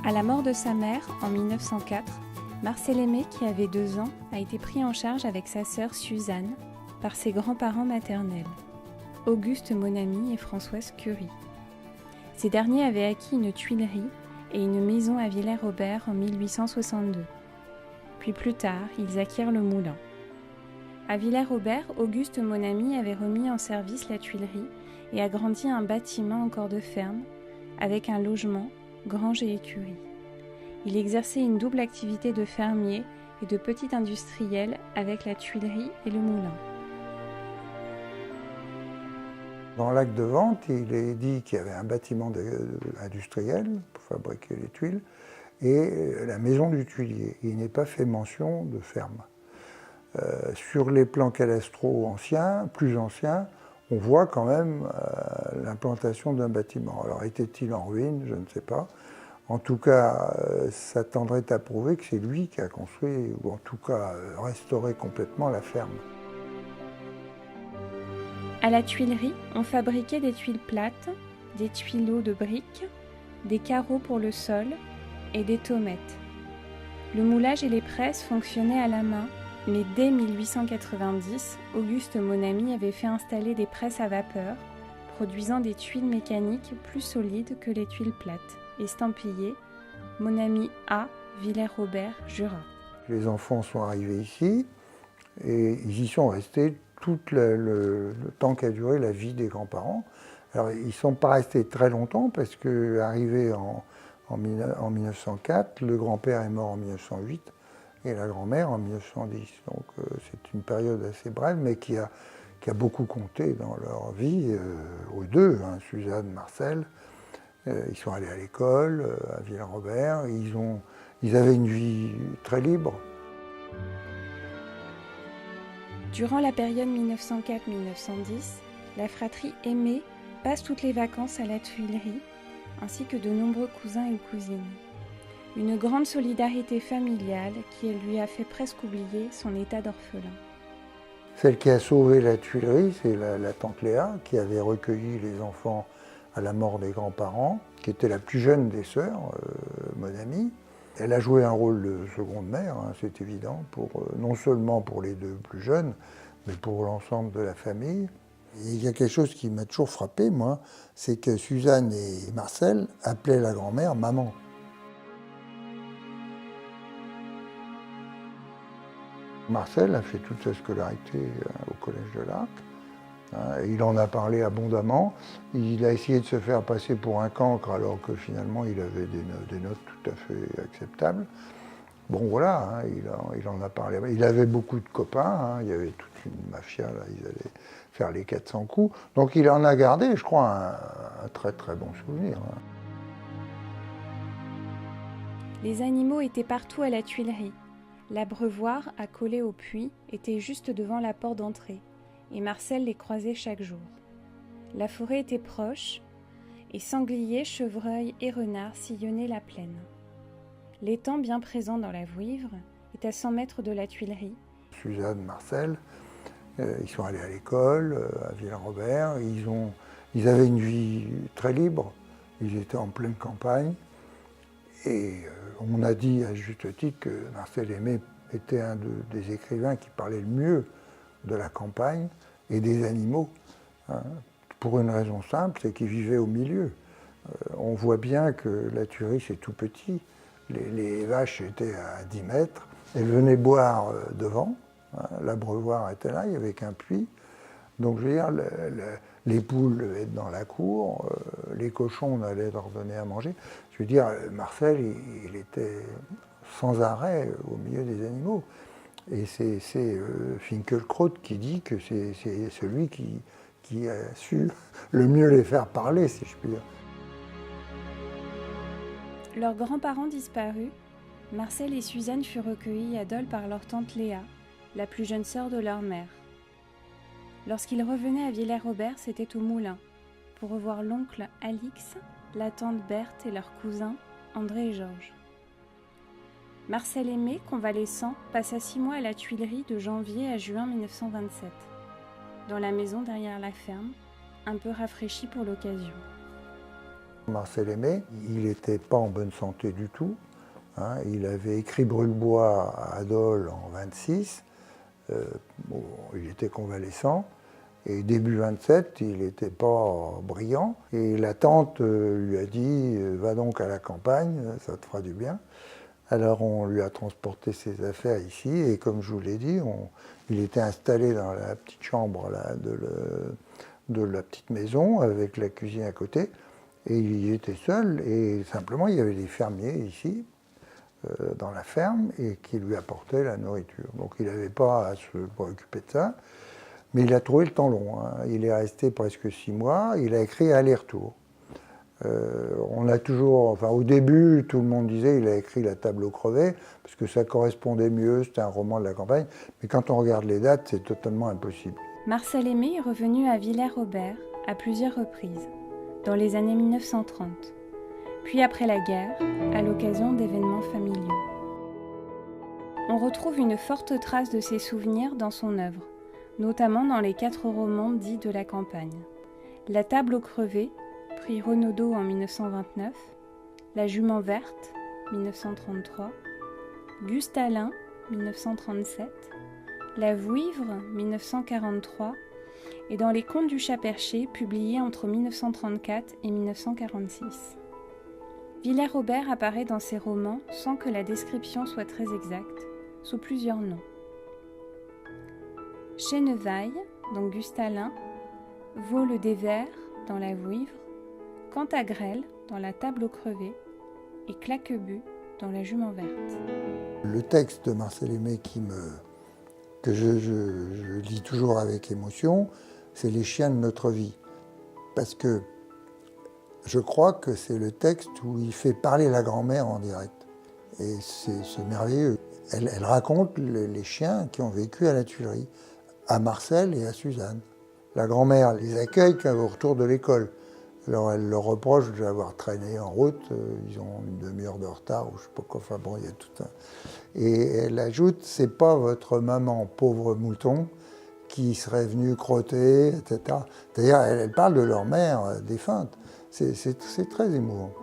À la mort de sa mère, en 1904, Marcel Aimé, qui avait 2 ans, a été pris en charge avec sa sœur Suzanne par ses grands-parents maternels, Auguste Monamy et Françoise Curie. Ces derniers avaient acquis une tuilerie et une maison à Villers-Aubert en 1862. Puis plus tard, ils acquièrent le moulin. À Villers-Aubert, Auguste Monamy avait remis en service la tuilerie et agrandi un bâtiment en corps de ferme, avec un logement, grange et écurie. Il exerçait une double activité de fermier et de petit industriel avec la tuilerie et le moulin. Dans l'acte de vente, il est dit qu'il y avait un bâtiment industriel pour fabriquer les tuiles et la maison du tuilier. Il n'est pas fait mention de ferme. Sur les plans cadastraux anciens, plus anciens, on voit quand même l'implantation d'un bâtiment. Alors était-il en ruine? Je ne sais pas. En tout cas, ça tendrait à prouver que c'est lui qui a construit, ou en tout cas restauré complètement la ferme. À la tuilerie, on fabriquait des tuiles plates, des tuileaux de briques, des carreaux pour le sol et des tommettes. Le moulage et les presses fonctionnaient à la main, mais dès 1890, Auguste Monamy avait fait installer des presses à vapeur, produisant des tuiles mécaniques plus solides que les tuiles plates, estampillées Monamy A, Villers-Aubert, Jura. Les enfants sont arrivés ici et ils y sont restés tout le temps qu'a duré la vie des grands-parents. Alors ils ne sont pas restés très longtemps parce qu'arrivé en 1904, le grand-père est mort en 1908 et la grand-mère en 1910. Donc c'est une période assez brève mais qui a beaucoup compté dans leur vie, aux deux, hein, Suzanne, Marcel. Ils sont allés à l'école, à Villers-Aubert, ils avaient une vie très libre. Durant la période 1904-1910, la fratrie Aimé passe toutes les vacances à la Tuilerie, ainsi que de nombreux cousins et cousines. Une grande solidarité familiale qui lui a fait presque oublier son état d'orphelin. Celle qui a sauvé la Tuilerie, c'est la tante Léa, qui avait recueilli les enfants à la mort des grands-parents, qui était la plus jeune des sœurs, Monamy. Elle a joué un rôle de seconde mère, hein, c'est évident, non seulement pour les deux plus jeunes, mais pour l'ensemble de la famille. Et il y a quelque chose qui m'a toujours frappé, moi, c'est que Suzanne et Marcel appelaient la grand-mère maman. Marcel a fait toute sa scolarité au Collège de l'Arc. Il en a parlé abondamment. Il a essayé de se faire passer pour un cancre alors que finalement il avait des notes tout à fait acceptables. Bon voilà, hein, il en a parlé. Il avait beaucoup de copains, hein, il y avait toute une mafia, là, ils allaient faire les 400 coups. Donc il en a gardé, je crois, un très très bon souvenir. Hein. Les animaux étaient partout à la Tuilerie. L'abreuvoir, accolé au puits, était juste devant la porte d'entrée. Et Marcel les croisait chaque jour. La forêt était proche, et sangliers, chevreuils et renards sillonnaient la plaine. L'étang bien présent dans la Vouivre est à 100 mètres de la Tuilerie. Suzanne, Marcel, ils sont allés à l'école, à Villers-Aubert, ils avaient une vie très libre, ils étaient en pleine campagne, et on a dit à juste titre que Marcel Aimé était un des écrivains qui parlait le mieux de la campagne et des animaux, hein, pour une raison simple, c'est qu'ils vivaient au milieu. On voit bien que la Tuilerie, c'est tout petit. Les vaches étaient à 10 mètres, elles venaient boire devant, hein, l'abreuvoir était là, il n'y avait qu'un puits. Donc je veux dire, les poules devaient être dans la cour, les cochons, on allait leur donner à manger. Je veux dire, Marcel, il était sans arrêt au milieu des animaux. Et c'est Finkielkraut qui dit que c'est celui qui a su le mieux les faire parler, si je puis dire. Leurs grands-parents disparus, Marcel et Suzanne furent recueillis à Dole par leur tante Léa, la plus jeune sœur de leur mère. Lorsqu'ils revenaient à Villers-Aubert, c'était au moulin, pour revoir l'oncle Alix, la tante Berthe et leurs cousins, André et Georges. Marcel Aimé, convalescent, passa 6 mois à la Tuilerie de janvier à juin 1927, dans la maison derrière la ferme, un peu rafraîchie pour l'occasion. Marcel Aimé, il n'était pas en bonne santé du tout. Hein. Il avait écrit Brûle-bois à Dole en 26. Bon, il était convalescent. Et début 27, il n'était pas brillant. Et la tante lui a dit « Va donc à la campagne, ça te fera du bien ». Alors on lui a transporté ses affaires ici. Et comme je vous l'ai dit, il était installé dans la petite chambre là, de la petite maison avec la cuisine à côté. Et il était seul. Et simplement, il y avait des fermiers ici, dans la ferme, et qui lui apportaient la nourriture. Donc il n'avait pas à se préoccuper de ça. Mais il a trouvé le temps long. Hein. Il est resté presque 6 mois. Il a écrit Aller-retour. On a toujours, enfin au début, tout le monde disait il a écrit La table aux crevets parce que ça correspondait mieux, c'était un roman de la campagne. Mais quand on regarde les dates, c'est totalement impossible. Marcel Aimé est revenu à Villers-Robert à plusieurs reprises, dans les années 1930, puis après la guerre, à l'occasion d'événements familiaux. On retrouve une forte trace de ses souvenirs dans son œuvre, notamment dans les 4 romans dits de la campagne. La table aux crevets, prix Renaudot en 1929, La jument verte, 1933, Gustalain, 1937, La Vouivre, 1943, et dans Les Contes du Chat perché, publiés entre 1934 et 1946. Villers-Robert apparaît dans ses romans sans que la description soit très exacte, sous plusieurs noms. Chênevaille, dans Gustalain, Vole des Vers, dans La Vouivre, Cantagrel, dans La table aux crevets, et Claquebut, dans La jument verte. Le texte de Marcel Aimé que je lis toujours avec émotion, c'est Les chiens de notre vie. Parce que je crois que c'est le texte où il fait parler la grand-mère en direct. Et c'est merveilleux. Elle raconte les chiens qui ont vécu à la Tuilerie, à Marcel et à Suzanne. La grand-mère les accueille au retour de l'école. Alors elle leur reproche d'avoir traîné en route, ils ont une demi-heure de retard, ou je sais pas quoi, enfin bon, il y a tout un... Et elle ajoute, c'est pas votre maman, pauvre mouton, qui serait venue crotter, etc. D'ailleurs, elle parle de leur mère défunte. C'est très émouvant.